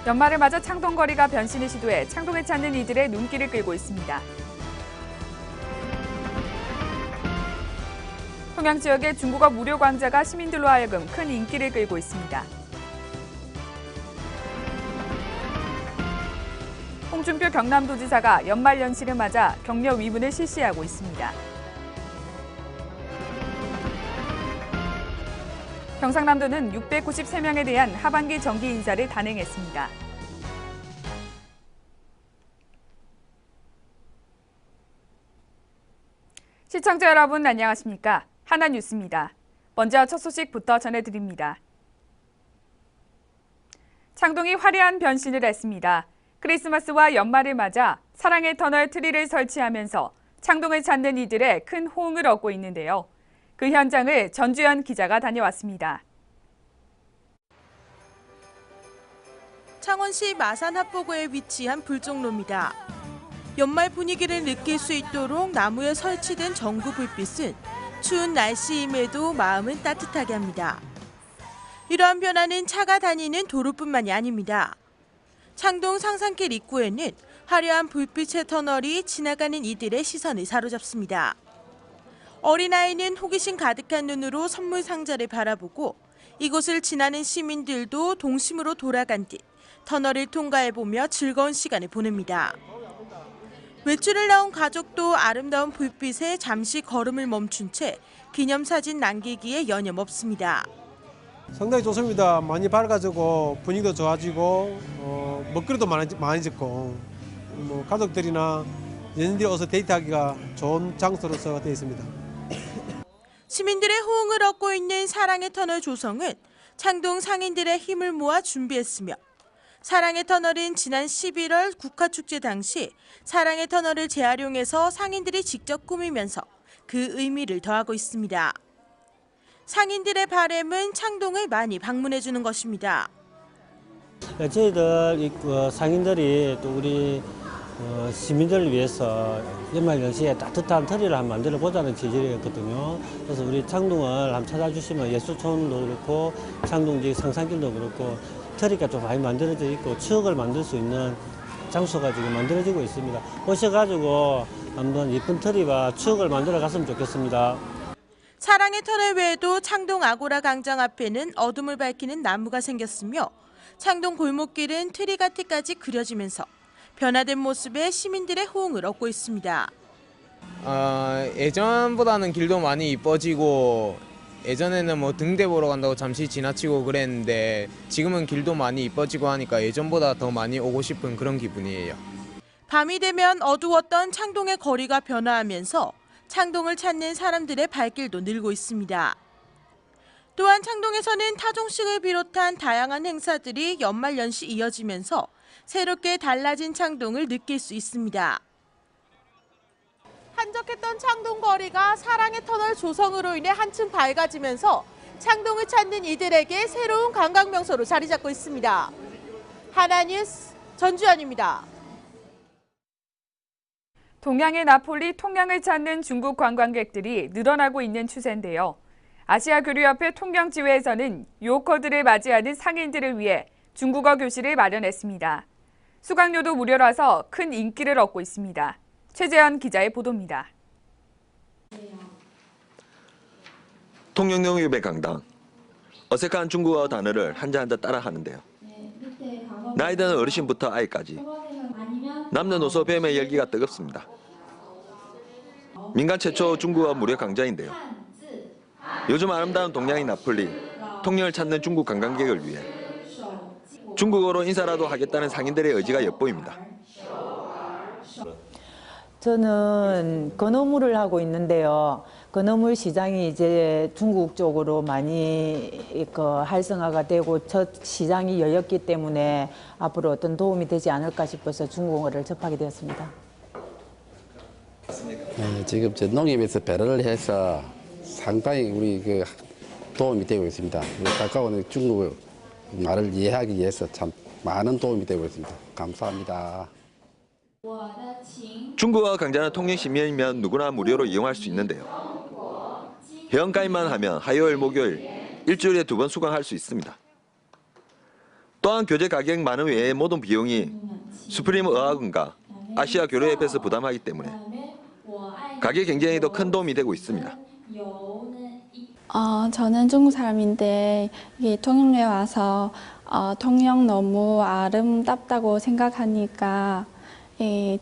연말을 맞아 창동거리가 변신을 시도해 창동을 찾는 이들의 눈길을 끌고 있습니다. 통영 지역의 중국어 무료 강좌가 시민들로 하여금 큰 인기를 끌고 있습니다. 홍준표 경남도지사가 연말연시를 맞아 격려 위문을 실시하고 있습니다. 경상남도는 693명에 대한 하반기 정기 인사를 단행했습니다. 시청자 여러분 안녕하십니까? 하나뉴스입니다. 먼저 첫 소식부터 전해드립니다. 창동이 화려한 변신을 했습니다. 크리스마스와 연말을 맞아 사랑의 터널 트리를 설치하면서 창동을 찾는 이들의 큰 호응을 얻고 있는데요. 그 현장을 전주현 기자가 다녀왔습니다. 창원시 마산합포구에 위치한 불종로입니다. 연말 분위기를 느낄 수 있도록 나무에 설치된 전구 불빛은 추운 날씨임에도 마음은 따뜻하게 합니다. 이러한 변화는 차가 다니는 도로뿐만이 아닙니다. 창동 상산길 입구에는 화려한 불빛의 터널이 지나가는 이들의 시선을 사로잡습니다. 어린아이는 호기심 가득한 눈으로 선물 상자를 바라보고 이곳을 지나는 시민들도 동심으로 돌아간 듯 터널을 통과해보며 즐거운 시간을 보냅니다. 외출을 나온 가족도 아름다운 불빛에 잠시 걸음을 멈춘 채 기념사진 남기기에 여념없습니다. 상당히 좋습니다. 많이 밝아지고 분위기도 좋아지고 먹거리도 많아졌고 가족들이나 연인들이 어서 데이트하기가 좋은 장소로서 되어 있습니다. 시민들의 호응을 얻고 있는 사랑의 터널 조성은 창동 상인들의 힘을 모아 준비했으며 사랑의 터널은 지난 11월 국화축제 당시 사랑의 터널을 재활용해서 상인들이 직접 꾸미면서 그 의미를 더하고 있습니다. 상인들의 바람은 창동을 많이 방문해주는 것입니다. 저희들 상인들이 또 우리 시민들을 위해서 연말연시에 따뜻한 터리를 한번 만들어보자는 취지였거든요. 그래서 우리 창동을 한번 찾아주시면 예술촌도 그렇고 창동 상산길도 그렇고 터리가 좀 많이 만들어져 있고 추억을 만들 수 있는 장소가 지금 만들어지고 있습니다. 오셔가지고 한번 예쁜 터리와 추억을 만들어 갔으면 좋겠습니다. 사랑의 터널 외에도 창동 아고라 광장 앞에는 어둠을 밝히는 나무가 생겼으며 창동 골목길은 트리가트까지 그려지면서 변화된 모습에 시민들의 호응을 얻고 있습니다. 예전보다는 길도 많이 이뻐지고 예전에는 뭐 등대 보러 간다고 잠시 지나치고 그랬는데 지금은 길도 많이 이뻐지고 하니까 예전보다 더 많이 오고 싶은 그런 기분이에요. 밤이 되면 어두웠던 창동의 거리가 변화하면서 창동을 찾는 사람들의 발길도 늘고 있습니다. 또한 창동에서는 타종식을 비롯한 다양한 행사들이 연말연시 이어지면서 새롭게 달라진 창동을 느낄 수 있습니다. 한적했던 창동 거리가 사랑의 터널 조성으로 인해 한층 밝아지면서 창동을 찾는 이들에게 새로운 관광 명소로 자리 잡고 있습니다. 하나뉴스 전주현입니다. 동양의 나폴리 통영을 찾는 중국 관광객들이 늘어나고 있는 추세인데요. 아시아교류협회 통영지회에서는 유호커들을 맞이하는 상인들을 위해 중국어 교실을 마련했습니다. 수강료도 무료라서 큰 인기를 얻고 있습니다. 최재현 기자의 보도입니다. 통영역의 강당. 어색한 중국어 단어를 한자 한자 따라 하는데요. 나이 드는 어르신부터 아이까지. 남녀노소 뱀의 열기가 뜨겁습니다. 민간 최초 중국어 무료 강좌인데요. 요즘 아름다운 동양인 나폴리, 통영을 찾는 중국 관광객을 위해 중국어로 인사라도 하겠다는 상인들의 의지가 엿보입니다. 저는 건어물을 하고 있는데요. 건어물 시장이 이제 중국 쪽으로 많이 활성화가 되고 첫 시장이 열렸기 때문에 앞으로 어떤 도움이 되지 않을까 싶어서 중국어를 접하게 되었습니다. 네, 지금 농협에서 배려를 해서 상당히 우리 도움이 되고 있습니다. 가까운 중국 말을 이해하기 위해서 참 많은 도움이 되고 있습니다. 감사합니다. 중국어 강좌는 통영 시민이면 누구나 무료로 이용할 수 있는데요. 회원가입만 하면 화요일, 목요일 일주일에 2번 수강할 수 있습니다. 또한 교재 가격 많음 외의 모든 비용이 수프림 의학원과 아시아 교류협회에서 부담하기 때문에 가게 경쟁에도 큰 도움이 되고 있습니다. 저는 중국 사람인데 이게 통영에 와서 통영 너무 아름답다고 생각하니까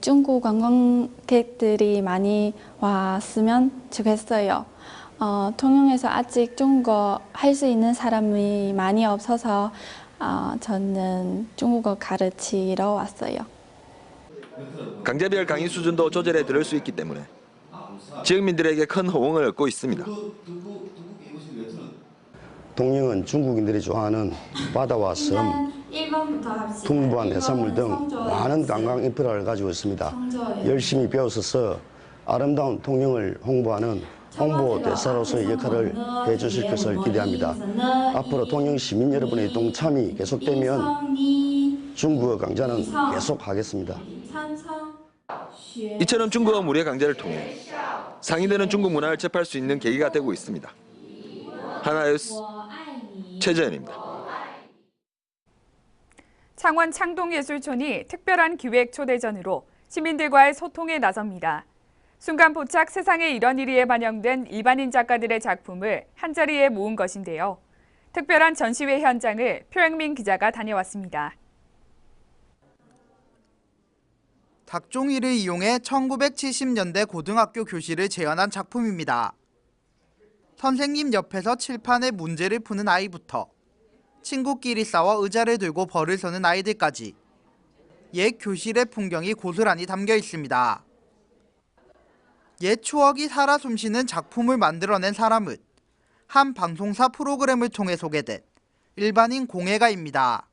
중국 관광객들이 많이 왔으면 좋겠어요. 통영에서 아직 중국어 할 수 있는 사람이 많이 없어서 저는 중국어 가르치러 왔어요. 강제별 강의 수준도 조절해 들을 수 있기 때문에 지역민들에게 큰 호응을 얻고 있습니다. 통영은 중국인들이 좋아하는 바다와 섬, 풍부한 해산물 등 많은 관광 인프라를 가지고 있습니다. 열심히 배워서 아름다운 통영을 홍보하는 홍보 대사로서의 역할을 해주실 것을 기대합니다. 앞으로 통영 시민 여러분의 동참이 계속되면 중국어 강좌는 계속하겠습니다. 이처럼 중국어 무료 강좌를 통해 상인들은 중국 문화를 접할 수 있는 계기가 되고 있습니다. 하나뉴스 최재현입니다. 창원 창동예술촌이 특별한 기획 초대전으로 시민들과의 소통에 나섭니다. 순간포착 세상에 이런 일이에 반영된 일반인 작가들의 작품을 한자리에 모은 것인데요. 특별한 전시회 현장을 표영민 기자가 다녀왔습니다. 닭종이를 이용해 1970년대 고등학교 교실을 재현한 작품입니다. 선생님 옆에서 칠판에 문제를 푸는 아이부터 친구끼리 싸워 의자를 들고 벌을 서는 아이들까지 옛 교실의 풍경이 고스란히 담겨 있습니다. 옛 추억이 살아 숨쉬는 작품을 만들어낸 사람은 한 방송사 프로그램을 통해 소개된 일반인 공예가입니다.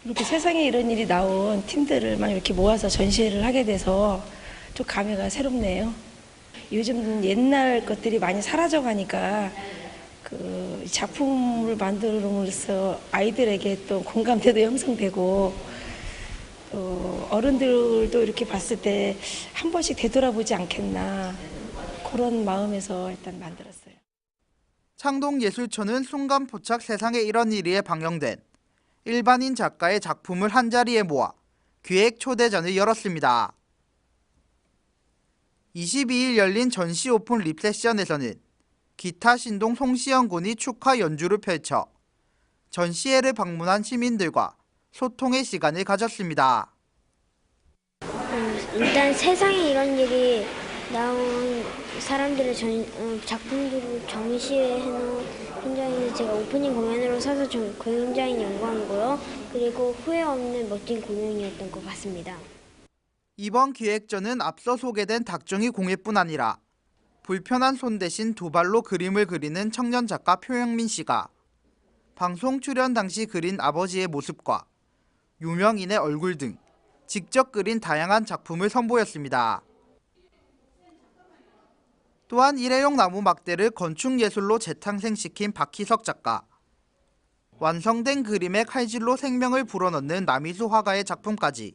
이렇게 세상에 이런 일이 나온 팀들을 막 이렇게 모아서 전시회를 하게 돼서 좀 감회가 새롭네요. 요즘 옛날 것들이 많이 사라져 가니까 그 작품을 만들므로써 아이들에게 또 공감대도 형성되고 또 어른들도 이렇게 봤을 때 한 번씩 되돌아보지 않겠나 그런 마음에서 일단 만들었어요. 창동예술촌은 순간포착 세상에 이런 일이에 방영된 일반인 작가의 작품을 한자리에 모아 기획 초대전을 열었습니다. 22일 열린 전시 오픈 립세션에서는 기타 신동 송시영 군이 축하 연주를 펼쳐 전시회를 방문한 시민들과 소통의 시간을 가졌습니다. 일단 세상에 이런 일이 나온 사람들의 작품들을 전시회 해놓은 현장에서 제가 오프닝 공연으로 서서 굉장히 영광이고요. 그리고 후회 없는 멋진 공연이었던 것 같습니다. 이번 기획전은 앞서 소개된 닭종이 공예뿐 아니라 불편한 손 대신 두 발로 그림을 그리는 청년 작가 표영민 씨가 방송 출연 당시 그린 아버지의 모습과 유명인의 얼굴 등 직접 그린 다양한 작품을 선보였습니다. 또한 일회용 나무 막대를 건축예술로 재탄생시킨 박희석 작가, 완성된 그림에 칼질로 생명을 불어넣는 남희수 화가의 작품까지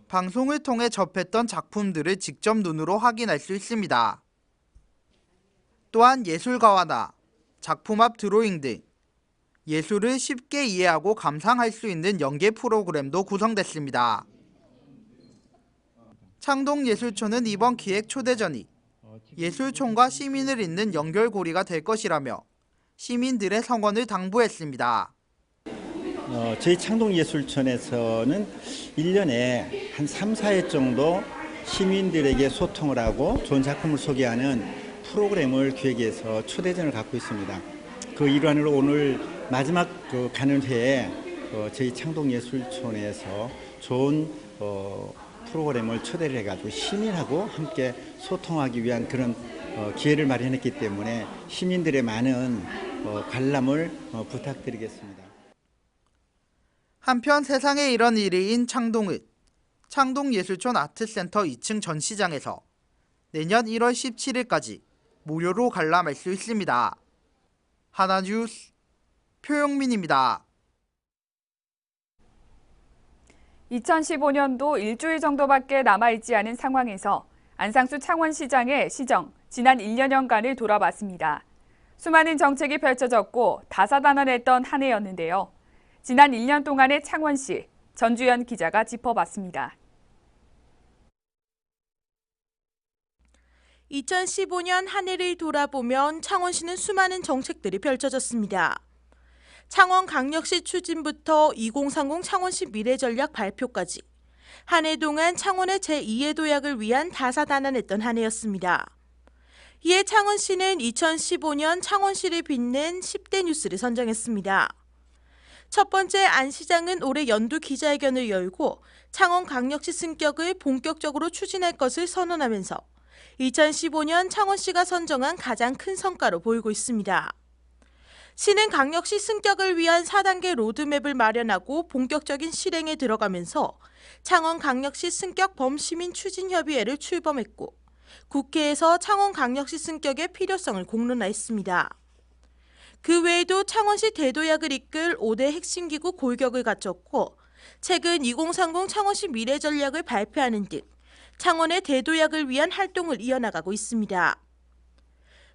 방송을 통해 접했던 작품들을 직접 눈으로 확인할 수 있습니다. 또한 예술가와나 작품 앞 드로잉 등 예술을 쉽게 이해하고 감상할 수 있는 연계 프로그램도 구성됐습니다. 창동예술촌은 이번 기획 초대전이 예술촌과 시민을 잇는 연결고리가 될 것이라며 시민들의 성원을 당부했습니다. 저희 창동예술촌에서는 1년에 한 3, 4회 정도 시민들에게 소통을 하고 좋은 작품을 소개하는 프로그램을 기획해서 초대전을 갖고 있습니다. 그 일환으로 오늘 마지막 가는 회에 저희 창동예술촌에서 좋은 프로그램을 초대를 해가지고 시민하고 함께 소통하기 위한 그런 기회를 마련했기 때문에 시민들의 많은 관람을 부탁드리겠습니다. 한편 세상에 이런 일이인 창동은 창동예술촌 아트센터 2층 전시장에서 내년 1월 17일까지 무료로 관람할 수 있습니다. 하나뉴스 표영민입니다. 2015년도 일주일 정도밖에 남아있지 않은 상황에서 안상수 창원시장의 시정 지난 1년여간을 돌아봤습니다. 수많은 정책이 펼쳐졌고 다사다난했던 한 해였는데요. 지난 1년 동안의 창원시, 전주현 기자가 짚어봤습니다. 2015년 한 해를 돌아보면 창원시는 수많은 정책들이 펼쳐졌습니다. 창원광역시 추진부터 2030 창원시 미래전략 발표까지 한 해 동안 창원의 제2의 도약을 위한 다사다난했던 한 해였습니다. 이에 창원시는 2015년 창원시를 빛낸 10대 뉴스를 선정했습니다. 첫 번째 안 시장은 올해 연두 기자회견을 열고 창원광역시 승격을 본격적으로 추진할 것을 선언하면서 2015년 창원시가 선정한 가장 큰 성과로 보이고 있습니다. 시는 광역시 승격을 위한 4단계 로드맵을 마련하고 본격적인 실행에 들어가면서 창원광역시 승격 범시민추진협의회를 출범했고 국회에서 창원광역시 승격의 필요성을 공론화했습니다. 그 외에도 창원시 대도약을 이끌 5대 핵심기구 골격을 갖췄고 최근 2030 창원시 미래전략을 발표하는 등 창원의 대도약을 위한 활동을 이어나가고 있습니다.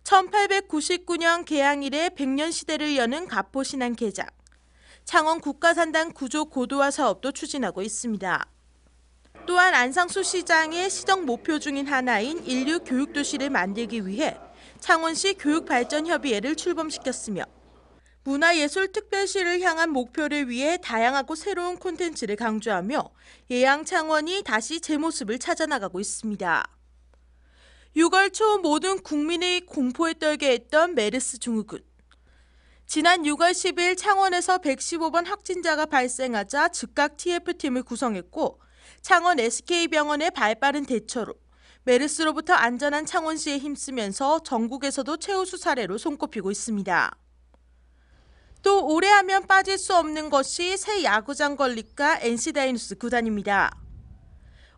1899년 개항 이래 100년 시대를 여는 가포신안 개장, 창원 국가산당 구조 고도화 사업도 추진하고 있습니다. 또한 안상수 시장의 시정 목표 중인 하나인 인류 교육도시를 만들기 위해 창원시 교육발전협의회를 출범시켰으며 문화예술특별시를 향한 목표를 위해 다양하고 새로운 콘텐츠를 강조하며 예양 창원이 다시 제 모습을 찾아나가고 있습니다. 6월 초 모든 국민의 공포에 떨게 했던 메르스 증후군. 지난 6월 10일 창원에서 115번 확진자가 발생하자 즉각 TF팀을 구성했고 창원 SK병원의 발빠른 대처로 메르스로부터 안전한 창원시에 힘쓰면서 전국에서도 최우수 사례로 손꼽히고 있습니다. 또 올해 하면 빠질 수 없는 것이 새 야구장 건립과 NC다이노스 구단입니다.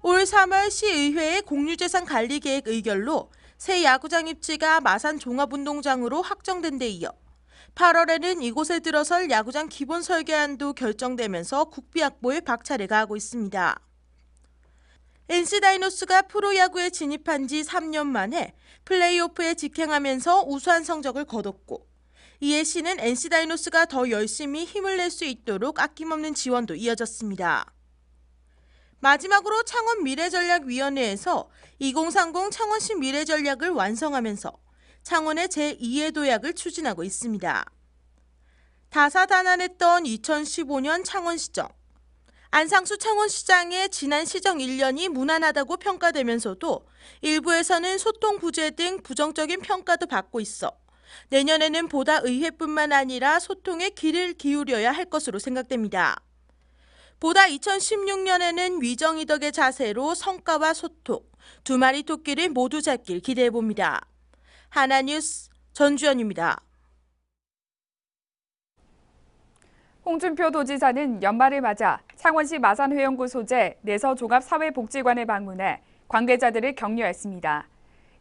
올 3월 시의회의 공유재산 관리계획 의결로 새 야구장 입지가 마산 종합운동장으로 확정된 데 이어 8월에는 이곳에 들어설 야구장 기본 설계안도 결정되면서 국비 확보에 박차를 가하고 있습니다. NC다이노스가 프로야구에 진입한 지 3년 만에 플레이오프에 직행하면서 우수한 성적을 거뒀고 이에 시는 NC다이노스가 더 열심히 힘을 낼 수 있도록 아낌없는 지원도 이어졌습니다. 마지막으로 창원 미래전략위원회에서 2030 창원시 미래전략을 완성하면서 창원의 제2의 도약을 추진하고 있습니다. 다사다난했던 2015년 창원시정. 안상수 창원시장의 지난 시정 1년이 무난하다고 평가되면서도 일부에서는 소통 부재 등 부정적인 평가도 받고 있어 내년에는 보다 의회뿐만 아니라 소통에 귀를 기울여야 할 것으로 생각됩니다. 보다 2016년에는 위정이덕의 자세로 성과와 소통, 두 마리 토끼를 모두 잡길 기대해봅니다. 하나뉴스 전주현입니다. 홍준표 도지사는 연말을 맞아 창원시 마산회원구 소재 내서종합사회복지관을 방문해 관계자들을 격려했습니다.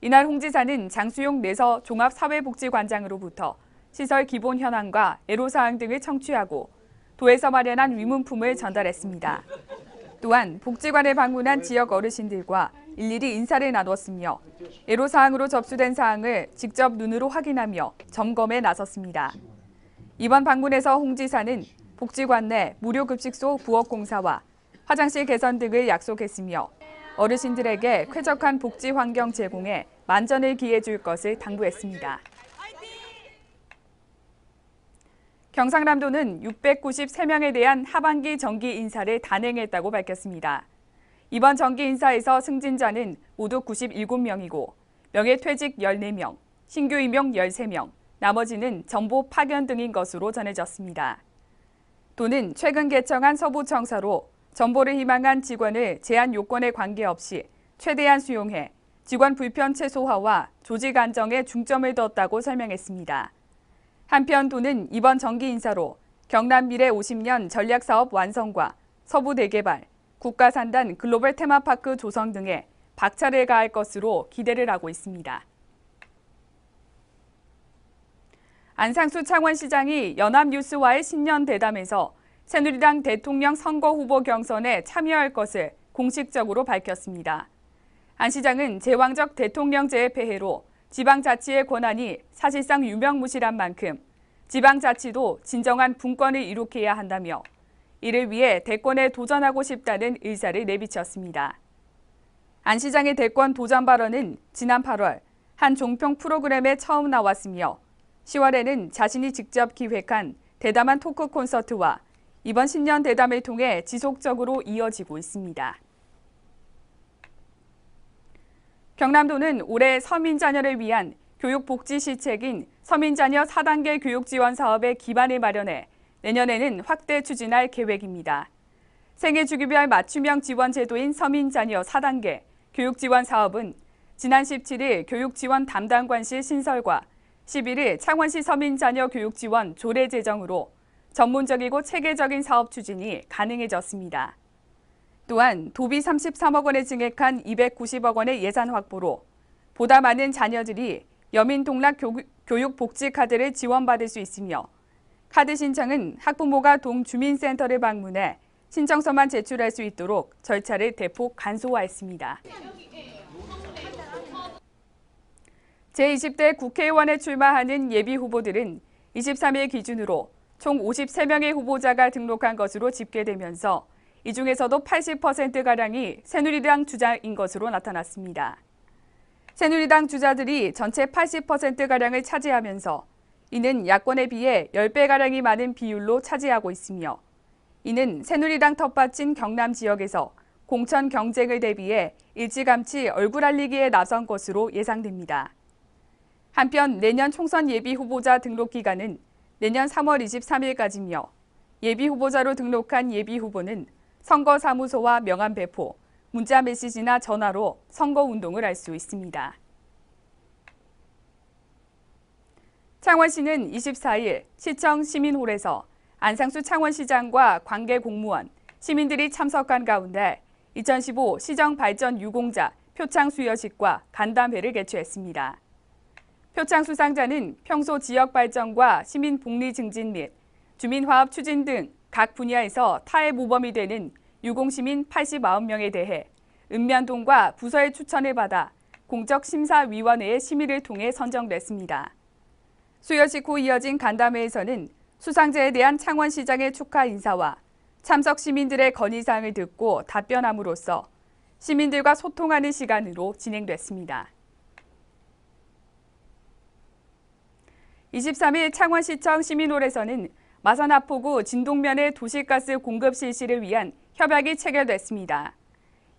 이날 홍 지사는 장수용 내서종합사회복지관장으로부터 시설 기본 현황과 애로사항 등을 청취하고 도에서 마련한 위문품을 전달했습니다. 또한 복지관을 방문한 지역 어르신들과 일일이 인사를 나눴으며 애로사항으로 접수된 사항을 직접 눈으로 확인하며 점검에 나섰습니다. 이번 방문에서 홍 지사는 복지관 내 무료급식소 부업공사와 화장실 개선 등을 약속했으며 어르신들에게 쾌적한 복지 환경 제공에 만전을 기해 줄 것을 당부했습니다. 경상남도는 693명에 대한 하반기 정기 인사를 단행했다고 밝혔습니다. 이번 정기 인사에서 승진자는 모두 97명이고 명예퇴직 14명, 신규 임용 13명, 나머지는 정보 파견 등인 것으로 전해졌습니다. 도는 최근 개청한 서부청사로 정보를 희망한 직원을 제한 요건에 관계없이 최대한 수용해 직원 불편 최소화와 조직 안정에 중점을 뒀다고 설명했습니다. 한편 도는 이번 정기 인사로 경남 미래 50년 전략사업 완성과 서부 대개발, 국가산단 글로벌 테마파크 조성 등에 박차를 가할 것으로 기대를 하고 있습니다. 안상수 창원시장이 연합뉴스와의 신년 대담에서 새누리당 대통령 선거 후보 경선에 참여할 것을 공식적으로 밝혔습니다. 안 시장은 제왕적 대통령제의 폐해로 지방자치의 권한이 사실상 유명무실한 만큼 지방자치도 진정한 분권을 이룩해야 한다며 이를 위해 대권에 도전하고 싶다는 의사를 내비쳤습니다. 안 시장의 대권 도전 발언은 지난 8월 한 종편 프로그램에 처음 나왔으며 10월에는 자신이 직접 기획한 대담한 토크 콘서트와 이번 신년 대담을 통해 지속적으로 이어지고 있습니다. 경남도는 올해 서민 자녀를 위한 교육복지 시책인 서민자녀 4단계 교육지원 사업의 기반을 마련해 내년에는 확대 추진할 계획입니다. 생애 주기별 맞춤형 지원 제도인 서민자녀 4단계 교육지원 사업은 지난 17일 교육지원 담당관실 신설과 11일 창원시 서민자녀 교육지원 조례 제정으로 전문적이고 체계적인 사업 추진이 가능해졌습니다. 또한 도비 33억 원을 증액한 290억 원의 예산 확보로 보다 많은 자녀들이 여민동락 교육복지카드를 지원받을 수 있으며 카드 신청은 학부모가 동주민센터를 방문해 신청서만 제출할 수 있도록 절차를 대폭 간소화했습니다. 제20대 국회의원에 출마하는 예비후보들은 23일 기준으로 총 53명의 후보자가 등록한 것으로 집계되면서 이 중에서도 80%가량이 새누리당 주자인 것으로 나타났습니다. 새누리당 주자들이 전체 80%가량을 차지하면서 이는 야권에 비해 10배가량이 많은 비율로 차지하고 있으며 이는 새누리당 텃밭인 경남 지역에서 공천 경쟁을 대비해 일찌감치 얼굴 알리기에 나선 것으로 예상됩니다. 한편 내년 총선 예비후보자 등록 기간은 내년 3월 23일까지며 예비후보자로 등록한 예비후보는 선거사무소와 명함 배포, 문자 메시지나 전화로 선거운동을 할 수 있습니다. 창원시는 24일 시청 시민홀에서 안상수 창원시장과 관계 공무원, 시민들이 참석한 가운데 2015 시정발전 유공자 표창 수여식과 간담회를 개최했습니다. 표창 수상자는 평소 지역 발전과 시민 복리 증진 및 주민화합 추진 등 각 분야에서 타의 모범이 되는 유공시민 89명에 대해 읍면동과 부서의 추천을 받아 공적심사위원회의 심의를 통해 선정됐습니다. 수여식 후 이어진 간담회에서는 수상자에 대한 창원시장의 축하 인사와 참석 시민들의 건의사항을 듣고 답변함으로써 시민들과 소통하는 시간으로 진행됐습니다. 23일 창원시청 시민홀에서는 마산하포구 진동면의 도시가스 공급 실시를 위한 협약이 체결됐습니다.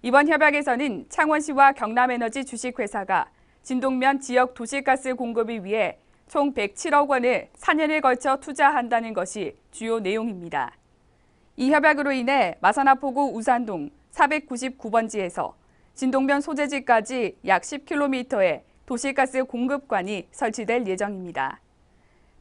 이번 협약에서는 창원시와 경남에너지 주식회사가 진동면 지역 도시가스 공급을 위해 총 107억 원을 4년에 걸쳐 투자한다는 것이 주요 내용입니다. 이 협약으로 인해 마산하포구 우산동 499번지에서 진동면 소재지까지 약 10km의 도시가스 공급관이 설치될 예정입니다.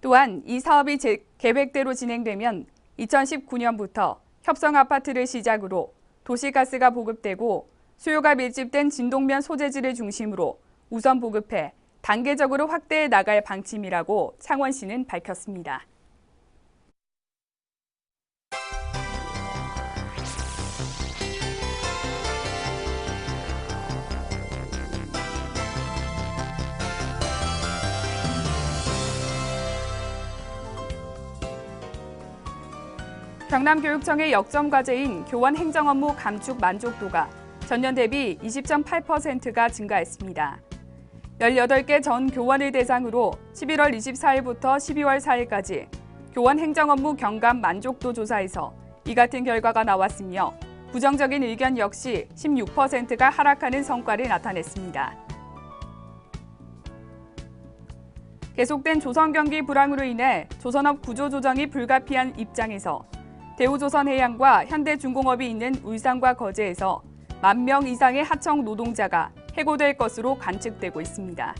또한 이 사업이 계획대로 진행되면 2019년부터 협성아파트를 시작으로 도시가스가 보급되고 수요가 밀집된 진동면 소재지를 중심으로 우선 보급해 단계적으로 확대해 나갈 방침이라고 창원시는 밝혔습니다. 경남교육청의 역점 과제인 교원 행정업무 감축 만족도가 전년 대비 20.8%가 증가했습니다. 18개 전 교원을 대상으로 11월 24일부터 12월 4일까지 교원 행정업무 경감 만족도 조사에서 이 같은 결과가 나왔으며 부정적인 의견 역시 16%가 하락하는 성과를 나타냈습니다. 계속된 조선 경기 불황으로 인해 조선업 구조 조정이 불가피한 입장에서 대우조선해양과 현대중공업이 있는 울산과 거제에서 10,000명 이상의 하청 노동자가 해고될 것으로 관측되고 있습니다.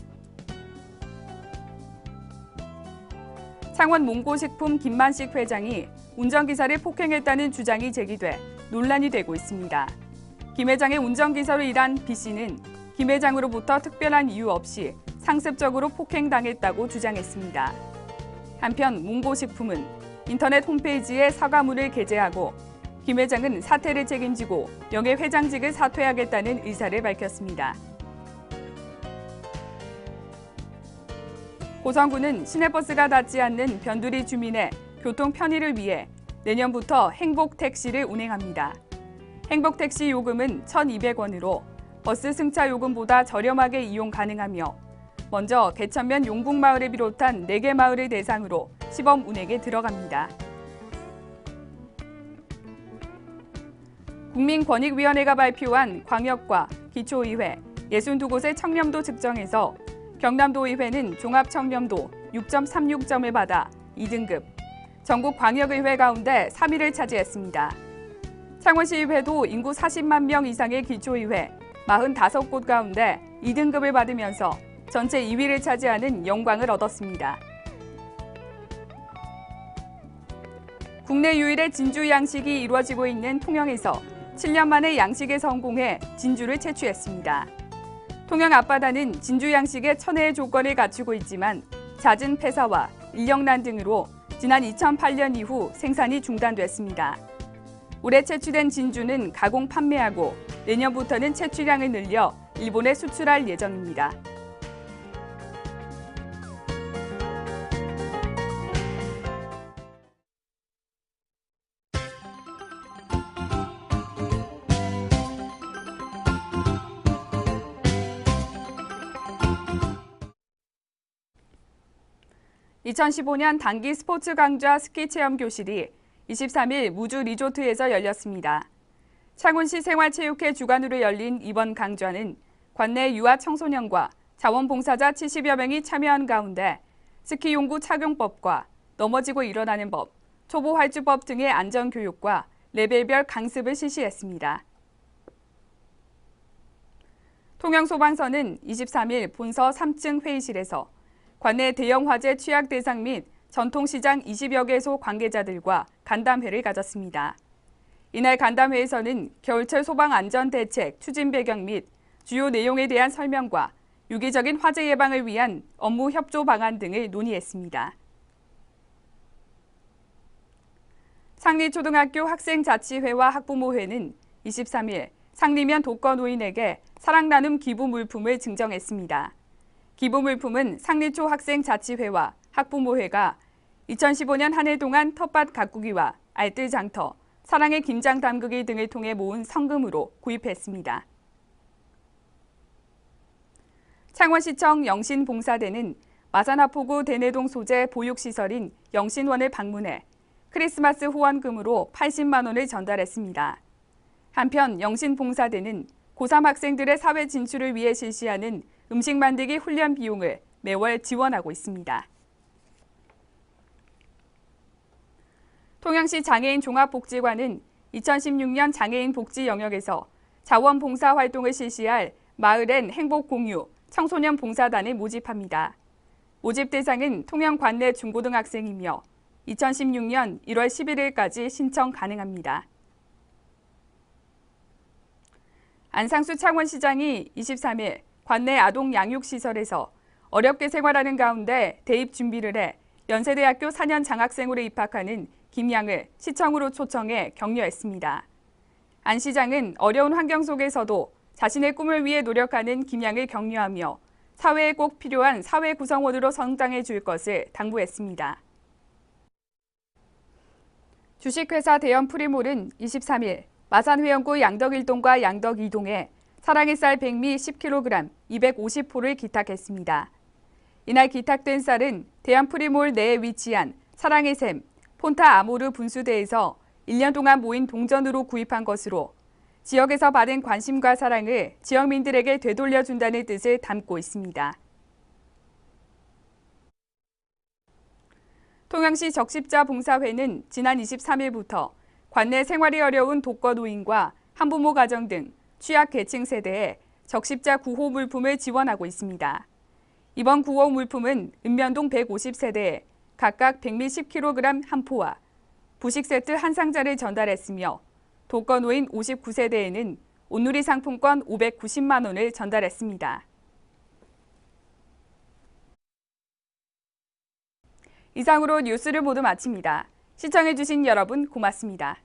창원 몽고식품 김만식 회장이 운전기사를 폭행했다는 주장이 제기돼 논란이 되고 있습니다. 김 회장의 운전기사로 일한 B 씨는 김 회장으로부터 특별한 이유 없이 상습적으로 폭행당했다고 주장했습니다. 한편 몽고식품은 인터넷 홈페이지에 사과문을 게재하고 김 회장은 사퇴를 책임지고 명예회장직을 사퇴하겠다는 의사를 밝혔습니다. 고성군은 시내버스가 닿지 않는 변두리 주민의 교통 편의를 위해 내년부터 행복택시를 운행합니다. 행복택시 요금은 1,200원으로 버스 승차 요금보다 저렴하게 이용 가능하며 먼저 개천면 용북마을을 비롯한 4개 마을을 대상으로 시범 운행에 들어갑니다. 국민권익위원회가 발표한 광역과 기초의회 62곳의 청렴도 측정에서 경남도의회는 종합청렴도 6.36점을 받아 2등급, 전국 광역의회 가운데 3위를 차지했습니다. 창원시의회도 인구 40만 명 이상의 기초의회 45곳 가운데 2등급을 받으면서 전체 2위를 차지하는 영광을 얻었습니다. 국내 유일의 진주 양식이 이루어지고 있는 통영에서 7년 만에 양식에 성공해 진주를 채취했습니다. 통영 앞바다는 진주 양식의 천혜의 조건을 갖추고 있지만 잦은 폐사와 인력난 등으로 지난 2008년 이후 생산이 중단됐습니다. 올해 채취된 진주는 가공 판매하고 내년부터는 채취량을 늘려 일본에 수출할 예정입니다. (2015년) 단기 스포츠 강좌 스키 체험 교실이 23일 무주 리조트에서 열렸습니다. 창원시 생활체육회 주관으로 열린 이번 강좌는 관내 유아 청소년과 자원봉사자 70여 명이 참여한 가운데 스키 용구 착용법과 넘어지고 일어나는 법, 초보 활주법 등의 안전교육과 레벨별 강습을 실시했습니다. 통영소방서는 23일 본서 3층 회의실에서 관내 대형 화재 취약 대상 및 전통시장 20여 개소 관계자들과 간담회를 가졌습니다. 이날 간담회에서는 겨울철 소방안전대책 추진 배경 및 주요 내용에 대한 설명과 유기적인 화재 예방을 위한 업무 협조 방안 등을 논의했습니다. 상리초등학교 학생자치회와 학부모회는 23일 상리면 독거노인에게 사랑나눔 기부 물품을 증정했습니다. 기부 물품은 상리초 학생자치회와 학부모회가 2015년 한 해 동안 텃밭 가꾸기와 알뜰 장터, 사랑의 김장 담그기 등을 통해 모은 성금으로 구입했습니다. 창원시청 영신봉사대는 마산하포구 대내동 소재 보육시설인 영신원을 방문해 크리스마스 후원금으로 80만 원을 전달했습니다. 한편 영신봉사대는 고3 학생들의 사회 진출을 위해 실시하는 음식 만들기 훈련 비용을 매월 지원하고 있습니다. 통영시 장애인 종합복지관은 2016년 장애인 복지 영역에서 자원봉사 활동을 실시할 마을엔 행복공유 청소년 봉사단을 모집합니다. 모집 대상은 통영 관내 중고등학생이며 2016년 1월 11일까지 신청 가능합니다. 안상수 창원시장이 23일 관내 아동 양육시설에서 어렵게 생활하는 가운데 대입 준비를 해 연세대학교 4년 장학생으로 입학하는 김양을 시청으로 초청해 격려했습니다. 안 시장은 어려운 환경 속에서도 자신의 꿈을 위해 노력하는 김양을 격려하며 사회에 꼭 필요한 사회 구성원으로 성장해 줄 것을 당부했습니다. 주식회사 대형 프리몰은 23일 마산회원구 양덕 1동과 양덕 2동에 사랑의 쌀 백미 10kg 250포를 기탁했습니다. 이날 기탁된 쌀은 대형 프리몰 내에 위치한 사랑의 샘, 폰타 아모르 분수대에서 1년 동안 모인 동전으로 구입한 것으로 지역에서 받은 관심과 사랑을 지역민들에게 되돌려준다는 뜻을 담고 있습니다. 통영시 적십자 봉사회는 지난 23일부터 관내 생활이 어려운 독거노인과 한부모 가정 등 취약 계층 세대에 적십자 구호 물품을 지원하고 있습니다. 이번 구호 물품은 읍면동 150세대에 각각 백미 10kg 한 포와 부식 세트 한 상자를 전달했으며 독거노인 59세대에는 온누리 상품권 590만 원을 전달했습니다. 이상으로 뉴스를 모두 마칩니다. 시청해주신 여러분 고맙습니다.